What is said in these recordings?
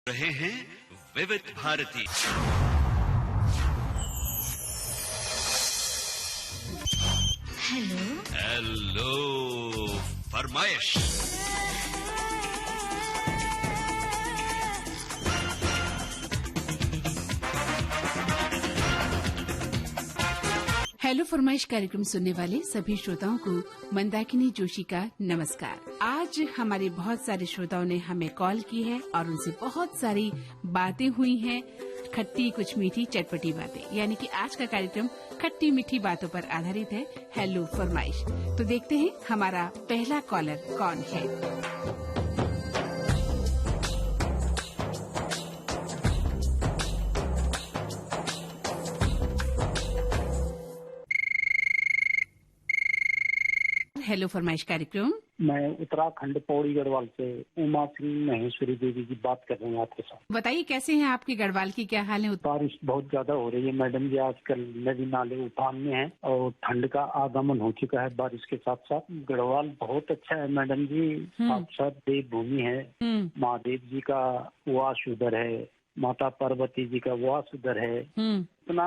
रहे हैं विविध भारती। हेलो हेलो फरमाइश। हेलो फरमाइश कार्यक्रम सुनने वाले सभी श्रोताओं को मंदाकिनी जोशी का नमस्कार। आज हमारे बहुत सारे श्रोताओं ने हमें कॉल की है और उनसे बहुत सारी बातें हुई हैं, खट्टी कुछ मीठी चटपटी बातें, यानी कि आज का कार्यक्रम खट्टी मीठी बातों पर आधारित है। हेलो फरमाइश। तो देखते हैं हमारा पहला कॉलर कौन है। हेलो फरमाइश कार्यक्रम। मैं उत्तराखंड पौड़ी गढ़वाल से उमा सिंह महेश्वरी देवी की बात कर रही हूँ आपके साथ। बताइए कैसे हैं आपके गढ़वाल की, क्या हाल है? बारिश बहुत ज्यादा हो रही है मैडम जी, आजकल नदी नाले उफान में है और ठंड का आगमन हो चुका है बारिश के साथ साथ। गढ़वाल बहुत अच्छा है मैडम जी, साक्षात देवभूमि है। महादेव जी का वास उधर है, माता पार्वती जी का वास उधर है। इतना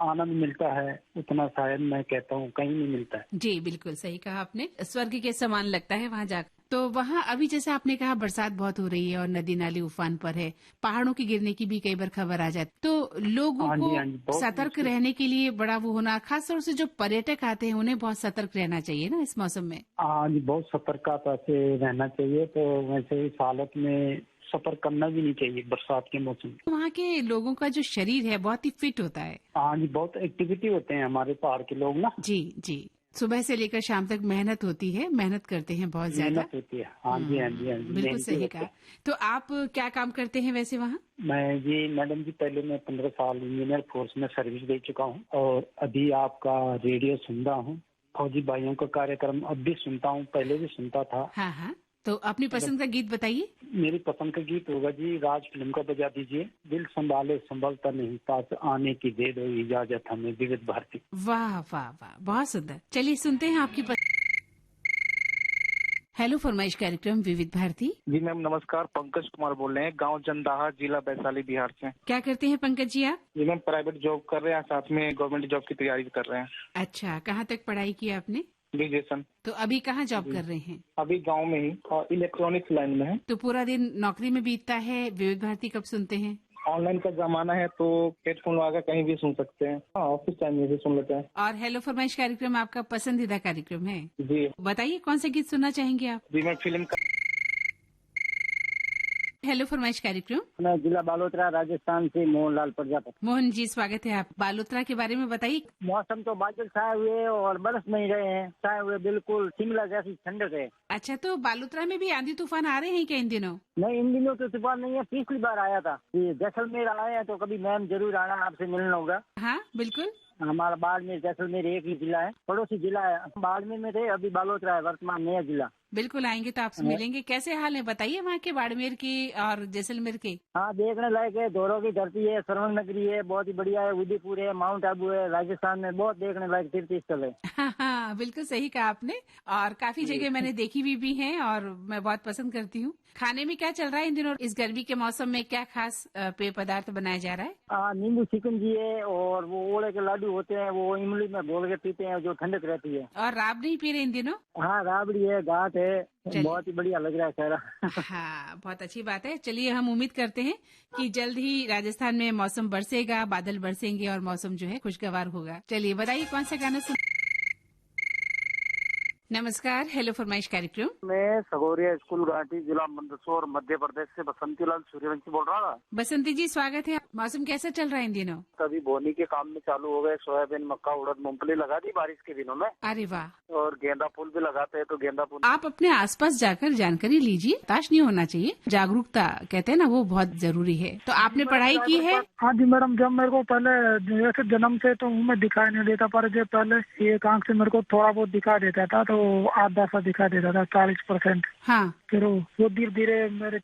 आनंद मिलता है उतना शायद मैं कहता हूँ कहीं नहीं मिलता है। जी बिल्कुल सही कहा आपने, स्वर्ग के समान लगता है वहाँ जाकर। तो वहाँ अभी जैसे आपने कहा बरसात बहुत हो रही है और नदी नाले उफान पर है, पहाड़ों के गिरने की भी कई बार खबर आ जाती, तो लोगों को सतर्क रहने के लिए बड़ा वो होना, खास तौर से जो पर्यटक आते हैं उन्हें बहुत सतर्क रहना चाहिए ना इस मौसम में। हाँ जी, बहुत सतर्कता से रहना चाहिए। तो वैसे इस हालत में सफर करना भी नहीं चाहिए बरसात के मौसम में। वहाँ के लोगों का जो शरीर है बहुत ही फिट होता है। हाँ जी, बहुत एक्टिविटी होते हैं हमारे पहाड़ के लोग ना। जी जी, सुबह से लेकर शाम तक मेहनत होती है, मेहनत करते हैं बहुत ज्यादा। मेहनत होती है। हाँ जी हाँ जी हाँ जी, बिल्कुल सही कहा। तो आप क्या काम करते हैं वैसे वहाँ? मैं जी मैडम जी पहले मैं 15 साल इंजीनियर फोर्स में सर्विस दे चुका हूँ और अभी आपका रेडियो सुन रहा हूँ। फौजी भाइयों का कार्यक्रम अब भी सुनता हूँ, पहले भी सुनता था। हाँ हाँ, तो अपनी पसंद का गीत बताइए। मेरी पसंद का गीत होगा जी, राज फिल्म का बजा दीजिए। दिल संभाले संभलता नहीं, पास आने की दे दो इजाजत हमें, विविध भारती। वाह वाह वाह, बहुत सुंदर। चलिए सुनते हैं आपकी हेलो फरमाइश कार्यक्रम विविध भारती। जी मैम नमस्कार, पंकज कुमार बोल रहे हैं, गांव जंदाहा, जिला वैशाली, बिहार से। क्या करते हैं पंकज जी आप? जी मैम प्राइवेट जॉब कर रहे हैं, साथ में गवर्नमेंट जॉब की तैयारी कर रहे हैं। अच्छा, कहाँ तक पढ़ाई की आपने? ग्रेजुएशन। तो अभी कहाँ जॉब कर रहे हैं? अभी गांव में ही और इलेक्ट्रॉनिक्स लाइन में है। तो पूरा दिन नौकरी में बीतता है, विविध भारती कब सुनते हैं? ऑनलाइन का जमाना है तो हेडफोन लगा कहीं भी सुन सकते हैं। ऑफिस टाइम में भी सुन लेते हैं। और हेलो फरमाइश कार्यक्रम आपका पसंदीदा कार्यक्रम है? जी बताइए कौन सा गीत सुनना चाहेंगे आप? जी मैं फिल्म का हेलो फरमाइश कार्यक्रम। मैं जिला बालोतरा राजस्थान से मोहनलाल प्रजापति। मोहन जी स्वागत है आप। बालोतरा के बारे में बताइए। मौसम तो बादल छाए हुए और बरस नहीं रहे हैं, छाए हुए बिल्कुल शिमला जैसी ठंडक है। अच्छा, तो बालोतरा में भी आंधी तूफान आ रहे हैं क्या इन दिनों? नहीं, इन दिनों तो तूफान नहीं है, पिछली बार आया था। ये जैसलमेर आए हैं तो कभी मैम जरूर आना, आपसे मिलना होगा। हाँ बिल्कुल। हमारा बाड़मेर जैसलमेर एक ही जिला है, पड़ोसी जिला है। बाड़मेर में थे, अभी बालोतरा है वर्तमान नया जिला। बिल्कुल आएंगे तो आपसे मिलेंगे। कैसे हाल है बताइए वहाँ के, बाड़मेर के और जैसलमेर के? हाँ, देखने लायक है, धोरो की धरती है, स्वर्ण नगरी है, बहुत ही बढ़िया है। उदयपुर है, माउंट आबू है, राजस्थान में बहुत देखने लायक तीर्थ स्थल है। हाँ बिल्कुल सही कहा आपने, और काफी जगह मैंने देखी भी हैं और मैं बहुत पसंद करती हूँ। खाने में क्या चल रहा है इन दिनों, इस गर्मी के मौसम में क्या खास पेय पदार्थ बनाया जा रहा है? नींबू शिकंजी है और वो ओले के लाडू होते हैं, वो इमली में घोल के पीते हैं जो ठंडक रहती है। और राब नहीं पी रहे इन दिनों? हाँ, राबड़ी है, घाट है, बहुत ही बढ़िया लग रहा है सारा। हाँ बहुत अच्छी बात है। चलिए हम उम्मीद करते हैं कि जल्द ही राजस्थान में मौसम बरसेगा, बादल बरसेंगे और मौसम जो है खुशगवार होगा। चलिए बताइए कौन सा गाना सुन। नमस्कार, हेलो फरमाइश कार्यक्रम। मैं सगोरिया स्कूल घाटी, जिला मंदसौर, मध्य प्रदेश से बसंती लाल सूर्यवंशी बोल रहा था। बसंती जी स्वागत है। मौसम कैसा चल रहा है इन दिनों? तभी बोनी के काम में चालू हो गए, सोयाबीन, मक्का, उड़द, मूंगफली लगा दी बारिश के दिनों में। अरे वाह। और गेंदा फूल भी लगाते हैं, तो गेंदा फूल। आप अपने आसपास जाकर जानकारी लीजिए, हताश नहीं होना चाहिए। जागरूकता कहते हैं ना, वो बहुत जरूरी है। तो आपने पढ़ाई की है? हाँ जी मैडम, जब मेरे को पहले जैसे जन्म से तो मुँह में दिखाई नहीं देता, पर जब पहले एक आंख से मेरे को थोड़ा बहुत दिखाई देता था, तो तो आधा सा दिखा देता था, 40%। हाँ। फिर वो धीरे धीरे मेरे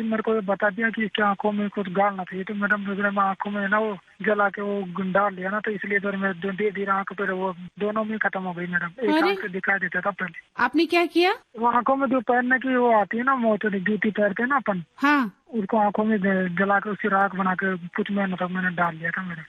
मेरे को बता दिया कि इसकी आंखों में कुछ डालना चाहिए, तो मैडम मैं आंखों में ना वो जला के वो डाल लिया ना, तो इसलिए फिर मैं धीरे धीरे आंख फिर वो दोनों में खत्म हो गई मैडम। एक अरे! आंख से दिखा देता था पहले। आपने क्या किया? वो आंखों में जो पहनने की वो आती है ना, मोचड़ी जूती पहनते हैं ना अपन, हाँ। उसको आंखों में जला के उसकी राख बना के कुछ महीनों तक मैंने डाल लिया था मेरे।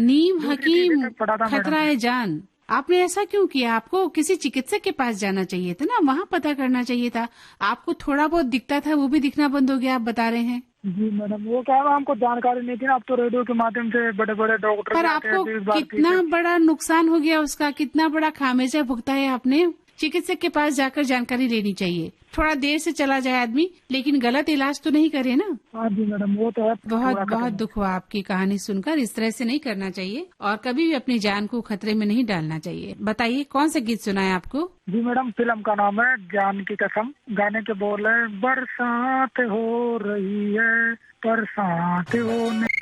नीम हकीम, पड़ा था खतरा है जान। आपने ऐसा क्यों किया? आपको किसी चिकित्सक के पास जाना चाहिए था ना, वहाँ पता करना चाहिए था। आपको थोड़ा बहुत दिखता था, वो भी दिखना बंद हो गया, आप बता रहे हैं। जी मैडम, वो क्या है, हमको जानकारी नहीं थी ना, अब तो रेडियो के माध्यम से बड़े बड़े डॉक्टर पर आपको कितना बड़ा नुकसान हो गया उसका, कितना बड़ा खामियाजा भुगता है आपने। चिकित्सक के पास जाकर जानकारी लेनी चाहिए। थोड़ा देर से चला जाए आदमी, लेकिन गलत इलाज तो नहीं करे ना। हाँ जी मैडम, वो तो है। बहुत दुख हुआ आपकी कहानी सुनकर। इस तरह से नहीं करना चाहिए और कभी भी अपनी जान को खतरे में नहीं डालना चाहिए। बताइए कौन सा गीत सुना है आपको? जी मैडम, फिल्म का नाम है जान की कसम। गाने के बोल है, बरसात हो रही है, बरसात होने।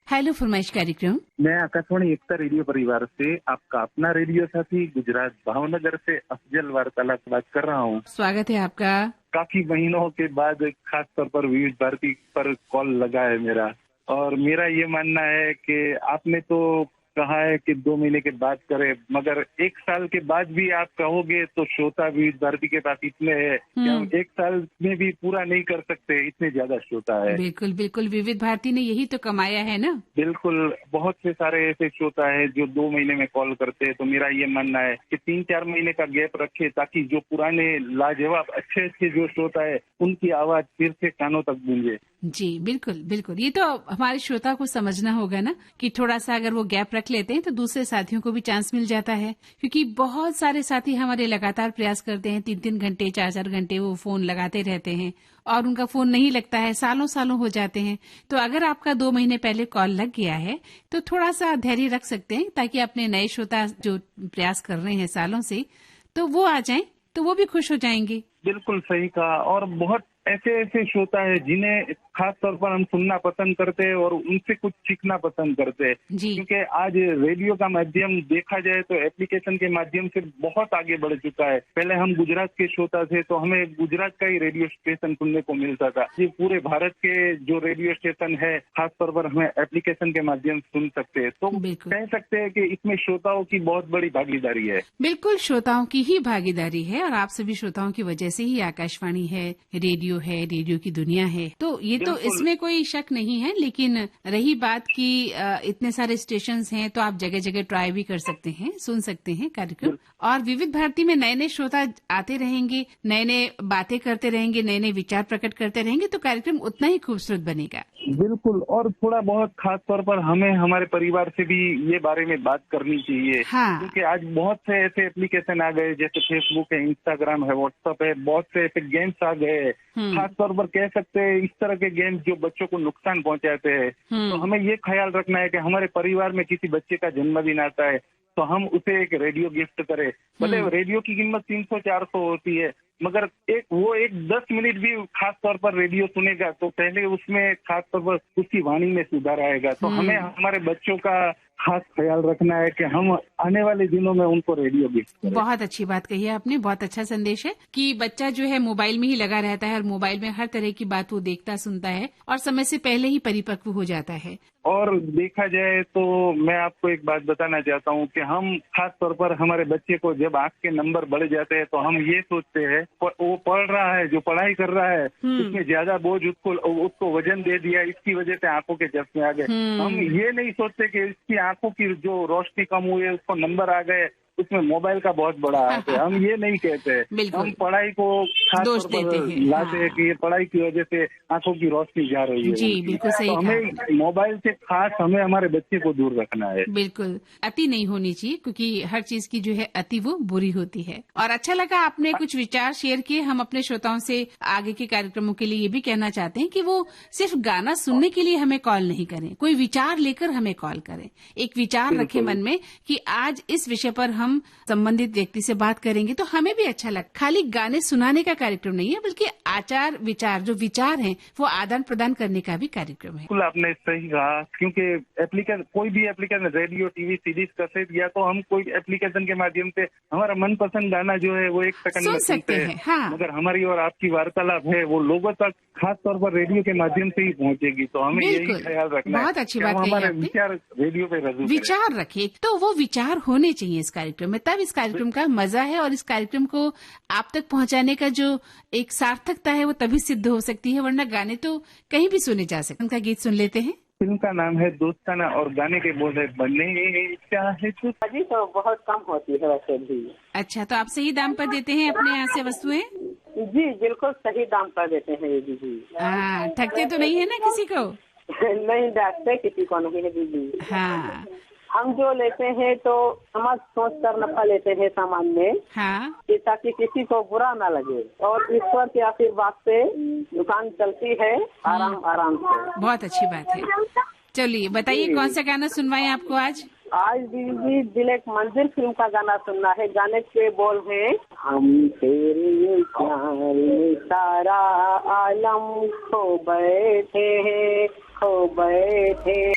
हेलो फरमाइश कार्यक्रम। मैं आकाशवाणी एकता रेडियो परिवार से आपका अपना रेडियो साथी गुजरात भावनगर से अफजल वार्तालाप बात कर रहा हूँ। स्वागत है आपका। काफी महीनों के बाद खास तौर पर विविध भारती पर कॉल लगा है मेरा, और मेरा ये मानना है कि आपने तो कहा है कि 2 महीने के बाद करें, मगर 1 साल के बाद भी आप कहोगे तो श्रोता विविध भारती के पास इतने हैं कि हम 1 साल में भी पूरा नहीं कर सकते, इतने ज्यादा श्रोता है। बिल्कुल बिल्कुल, विविध भारती ने यही तो कमाया है ना। बिल्कुल, बहुत से सारे ऐसे श्रोता है जो 2 महीने में कॉल करते हैं। तो मेरा ये मानना है कि 3-4 महीने का गैप रखे, ताकि जो पुराने लाजवाब अच्छे अच्छे जो श्रोता है उनकी आवाज फिर से कानों तक गूंजे। जी बिल्कुल बिल्कुल, ये तो हमारे श्रोता को समझना होगा ना कि थोड़ा सा अगर वो गैप रख लेते हैं तो दूसरे साथियों को भी चांस मिल जाता है। क्योंकि बहुत सारे साथी हमारे लगातार प्रयास करते हैं, 3-3 घंटे 4-4 घंटे वो फोन लगाते रहते हैं और उनका फोन नहीं लगता है, सालों सालों हो जाते हैं। तो अगर आपका 2 महीने पहले कॉल लग गया है तो थोड़ा सा धैर्य रख सकते हैं, ताकि अपने नए श्रोता जो प्रयास कर रहे हैं सालों से, तो वो आ जाएं तो वो भी खुश हो जाएंगे। बिल्कुल सही कहा। और बहुत ऐसे ऐसे श्रोता है जिन्हें खास तौर पर हम सुनना पसंद करते हैं और उनसे कुछ सीखना पसंद करते हैं, क्योंकि आज रेडियो का माध्यम देखा जाए तो एप्लीकेशन के माध्यम से बहुत आगे बढ़ चुका है। पहले हम गुजरात के श्रोता थे तो हमें गुजरात का ही रेडियो स्टेशन सुनने को मिलता था। ये पूरे भारत के जो रेडियो स्टेशन है खास तौर पर हमें एप्लीकेशन के माध्यम से सुन सकते हैं। तो कह सकते हैं कि इसमें श्रोताओं की बहुत बड़ी भागीदारी है। बिल्कुल, श्रोताओं की ही भागीदारी है और आप सभी श्रोताओं की वजह से ही आकाशवाणी है, रेडियो है, रेडियो की दुनिया है। तो ये तो इसमें कोई शक नहीं है। लेकिन रही बात की इतने सारे स्टेशंस हैं तो आप जगह जगह ट्राई भी कर सकते हैं, सुन सकते हैं कार्यक्रम। और विविध भारती में नए नए श्रोता आते रहेंगे, नए नए बातें करते रहेंगे, नए नए विचार प्रकट करते रहेंगे, तो कार्यक्रम उतना ही खूबसूरत बनेगा। बिल्कुल। और थोड़ा बहुत खास तौर पर हमें हमारे परिवार से भी ये बारे में बात करनी चाहिए। हाँ। क्योंकि आज बहुत से ऐसे एप्लीकेशन आ गए, जैसे फेसबुक है, इंस्टाग्राम है, व्हाट्सएप है, बहुत से ऐसे गेम्स आ गए। खास तौर पर कह सकते हैं इस तरह के गेम्स जो बच्चों को नुकसान पहुंचाते हैं। तो हमें ये ख्याल रखना है कि हमारे परिवार में किसी बच्चे का जन्मदिन आता है तो हम उसे एक रेडियो गिफ्ट करें। मतलब रेडियो की कीमत 300-400 होती है, मगर एक 10 मिनट भी खास तौर पर रेडियो सुनेगा तो पहले उसमें खास तौर पर उसकी वाणी में सुधार आएगा। तो हमें हमारे बच्चों का खास ख्याल रखना है कि हम आने वाले दिनों में उनको रेडियो गिफ्ट करें। बहुत अच्छी बात कही है आपने, बहुत अच्छा संदेश है कि बच्चा जो है मोबाइल में ही लगा रहता है और मोबाइल में हर तरह की बात वो देखता सुनता है और समय से पहले ही परिपक्व हो जाता है। और देखा जाए तो मैं आपको एक बात बताना चाहता हूँ कि हम खास तौर पर हमारे बच्चे को जब आंख के नंबर बढ़ जाते हैं तो हम ये सोचते हैं वो पढ़ रहा है, जो पढ़ाई कर रहा है उसमें ज्यादा बोझ उसको वजन दे दिया, इसकी वजह से आंखों के चश्मे आ गए। हम ये नहीं सोचते कि इसकी आंखों की जो रोशनी कम हुई है, उसको नंबर आ गए, उसमें मोबाइल का बहुत बड़ा हाथ है। हम ये नहीं कहते, हम पढ़ाई को खास तौर पर लाते हैं कि ये पढ़ाई की वजह से आंखों की रोशनी जा रही है। जी बिल्कुल सही। तो हमें मोबाइल से खास हमें हमारे बच्चे को दूर रखना है। बिल्कुल, अति नहीं होनी चाहिए, क्योंकि हर चीज की जो है अति वो बुरी होती है। और अच्छा लगा आपने कुछ विचार शेयर किए। हम अपने श्रोताओं से आगे के कार्यक्रमों के लिए ये भी कहना चाहते हैं कि वो सिर्फ गाना सुनने के लिए हमें कॉल नहीं करें, कोई विचार लेकर हमें कॉल करें। एक विचार रखें मन में कि आज इस विषय पर हम संबंधित व्यक्ति से बात करेंगे तो हमें भी अच्छा लगे। खाली गाने सुनाने का कार्यक्रम नहीं है, बल्कि आचार विचार जो विचार हैं वो आदान प्रदान करने का भी कार्यक्रम है। बिल्कुल आपने सही कहा, क्योंकि एप्लीकेशन, कोई भी application, radio, TV, series, cassette, या तो हम कोई एप्लीकेशन के माध्यम से हमारा मनपसंद गाना जो है वो 1 सेकंड में सुन सकते हैं। हाँ। मगर हमारी और आपकी वार्तालाप है वो लोगों तक खास तौर पर रेडियो के माध्यम से ही पहुंचेगी। तो हमें यही ख्याल रखना है। बहुत अच्छी बात कही हमारे आपने। विचार रेडियो पे रजू विचार रखे, तो वो विचार होने चाहिए इस कार्यक्रम में, तब इस कार्यक्रम का मजा है। और इस कार्यक्रम को आप तक पहुंचाने का जो एक सार्थकता है वो तभी सिद्ध हो सकती है, वरना गाने तो कहीं भी सुने जा सकते। उनका गीत सुन लेते हैं। फिल्म का नाम है दोस्ताना और गाने के बोल है बने चाहे तो। जी तो बहुत कम होती है वैसे भी। अच्छा, तो आप सही दाम पर देते हैं अपने यहाँ से वस्तुएं? जी बिल्कुल सही दाम पर देते हैं ये दीदी। हाँ, ठगते तो नहीं है ना किसी को? नहीं डांटते किसी को नहीं है दीदी। हाँ हम जो लेते हैं तो समझ सोच कर नफा लेते हैं सामान में, हाँ, ताकि किसी को बुरा ना लगे। और ईश्वर के आशीर्वाद से दुकान चलती है आराम आराम से। बहुत अच्छी बात है। चलिए बताइए कौन सा गाना सुनवाएं आपको आज? आज दीदी दिल एक मंजिल फिल्म का गाना सुनना है। गाने के बोल है, हम तेरे प्यार में सारा आलम खो बैठे हैं, खो बैठे।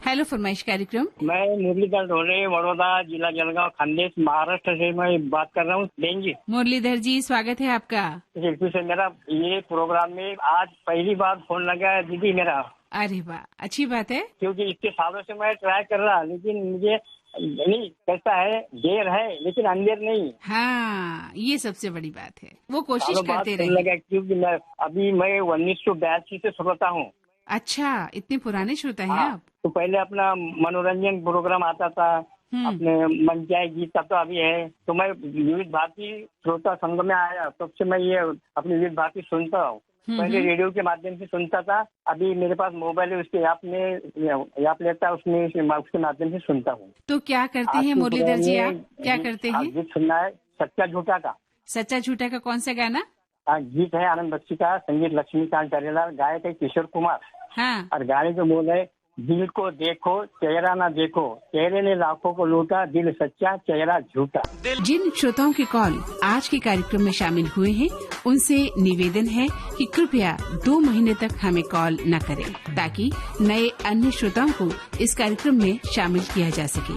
हेलो फरमाइश कार्यक्रम। मैं मुरलीधर ढोले, बड़ौदा जिला, जलगांव, खानदेश, महाराष्ट्र से मैं बात कर रहा हूँ। बहन जी। मुरलीधर जी, स्वागत है आपका। शिल्पी से मेरा ये प्रोग्राम में आज पहली बार फोन लगा है दीदी मेरा। अरे वाह, अच्छी बात है। क्योंकि इतने सालों से मैं ट्राई कर रहा, लेकिन मुझे नहीं, कैसा है, देर है लेकिन अंधेर नहीं। हाँ, ये सबसे बड़ी बात है, वो कोशिश सालों बाद करते फोन रहे। लगा, क्योंकि मैं 1982 से श्रोता हूँ। अच्छा, इतने पुराने श्रोता हैं हाँ, आप? तो पहले अपना मनोरंजन प्रोग्राम आता था, अपने मन चाहे गीत, तब तो अभी है। तो मैं विविध भारती श्रोता संघ में आया, तब से मैं ये अपनी विविध भारती सुनता हूँ। पहले रेडियो के माध्यम से सुनता था, अभी मेरे पास मोबाइल है, उसके ऐप लेता, उसमें उसके माध्यम से सुनता हूँ। तो क्या करते हैं मुरलीधर जी, आप क्या करते हैं? गीत सुनना है सच्चा झूठा का। सच्चा झूठा का कौन सा गाना? गीत है आनंद बख्शी का, संगीत लक्ष्मीकांत चरेलाल, गायक है किशोर कुमार। हाँ, और गाने जो बोल है, दिल को देखो चेहरा ना देखो, चेहरे ने लाखों को लूटा, दिल सच्चा चेहरा झूठा। जिन श्रोताओं के कॉल आज के कार्यक्रम में शामिल हुए हैं उनसे निवेदन है कि कृपया 2 महीने तक हमें कॉल न करें, ताकि नए अन्य श्रोताओं को इस कार्यक्रम में शामिल किया जा सके।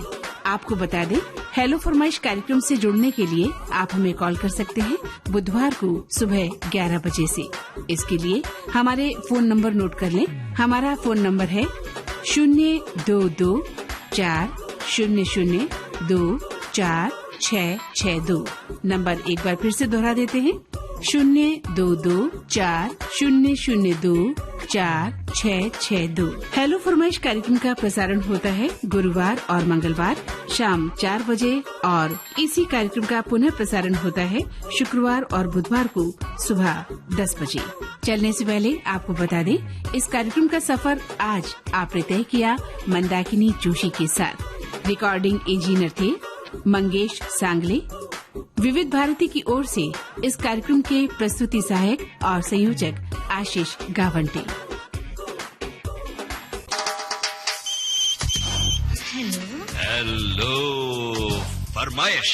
आपको बता दें, हेलो फरमाइश कार्यक्रम से जुड़ने के लिए आप हमें कॉल कर सकते हैं बुधवार को सुबह 11 बजे से। इसके लिए हमारे फोन नंबर नोट कर लें। हमारा फोन नंबर है 0224002662। नंबर एक बार फिर से दोहरा देते हैं, 0224002662। हेलो फरमाइश कार्यक्रम का प्रसारण होता है गुरुवार और मंगलवार शाम 4 बजे, और इसी कार्यक्रम का पुनः प्रसारण होता है शुक्रवार और बुधवार को सुबह 10 बजे। चलने से पहले आपको बता दें, इस कार्यक्रम का सफर आज आपने तय किया मंदाकिनी जोशी के साथ। रिकॉर्डिंग इंजीनियर थे मंगेश सांगले। विविध भारती की ओर से इस कार्यक्रम के प्रस्तुति सहायक और संयोजक आशीष गावंटे। हेलो फरमाइश।